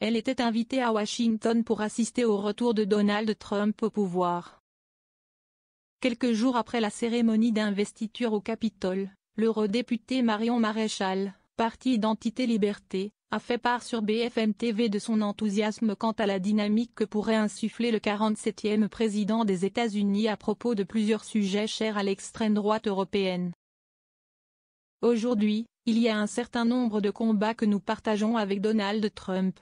Elle était invitée à Washington pour assister au retour de Donald Trump au pouvoir. Quelques jours après la cérémonie d'investiture au Capitole, l'eurodéputée Marion Maréchal, parti Identité Liberté, a fait part sur BFM TV de son enthousiasme quant à la dynamique que pourrait insuffler le 47e président des États-Unis à propos de plusieurs sujets chers à l'extrême droite européenne. Aujourd'hui, il y a un certain nombre de combats que nous partageons avec Donald Trump.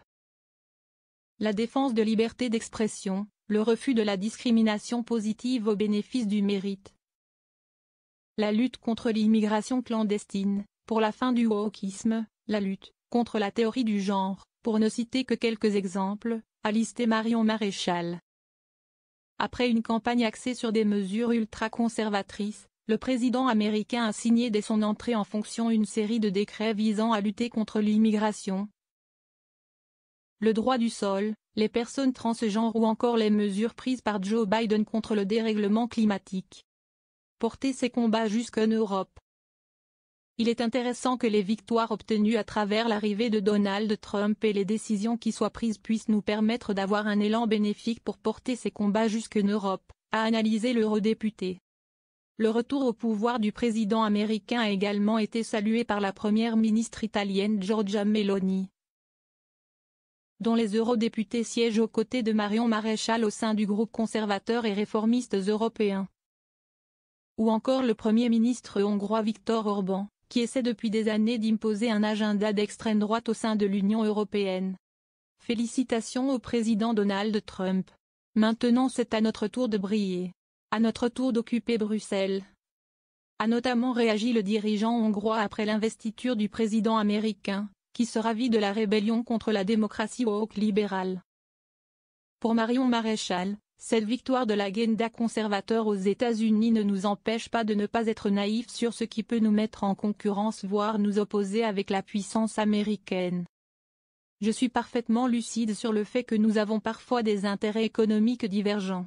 La défense de liberté d'expression, le refus de la discrimination positive au bénéfice du mérite. La lutte contre l'immigration clandestine, pour la fin du wokisme, la lutte contre la théorie du genre, pour ne citer que quelques exemples, a listé Marion Maréchal. Après une campagne axée sur des mesures ultra-conservatrices, le président américain a signé dès son entrée en fonction une série de décrets visant à lutter contre l'immigration, le droit du sol, les personnes transgenres ou encore les mesures prises par Joe Biden contre le dérèglement climatique. Porter ces combats jusqu'en Europe. Il est intéressant que les victoires obtenues à travers l'arrivée de Donald Trump et les décisions qui soient prises puissent nous permettre d'avoir un élan bénéfique pour porter ces combats jusqu'en Europe, a analysé l'eurodéputé. Le retour au pouvoir du président américain a également été salué par la première ministre italienne Giorgia Meloni, dont les eurodéputés siègent aux côtés de Marion Maréchal au sein du groupe conservateur et réformistes européens. Ou encore le Premier ministre hongrois Viktor Orban, qui essaie depuis des années d'imposer un agenda d'extrême droite au sein de l'Union européenne. Félicitations au président Donald Trump. Maintenant c'est à notre tour de briller. À notre tour d'occuper Bruxelles. A notamment réagi le dirigeant hongrois après l'investiture du président américain, qui se ravit de la rébellion contre la démocratie woke libérale. Pour Marion Maréchal, cette victoire de l'agenda conservateur aux États-Unis ne nous empêche pas de ne pas être naïfs sur ce qui peut nous mettre en concurrence voire nous opposer avec la puissance américaine. Je suis parfaitement lucide sur le fait que nous avons parfois des intérêts économiques divergents.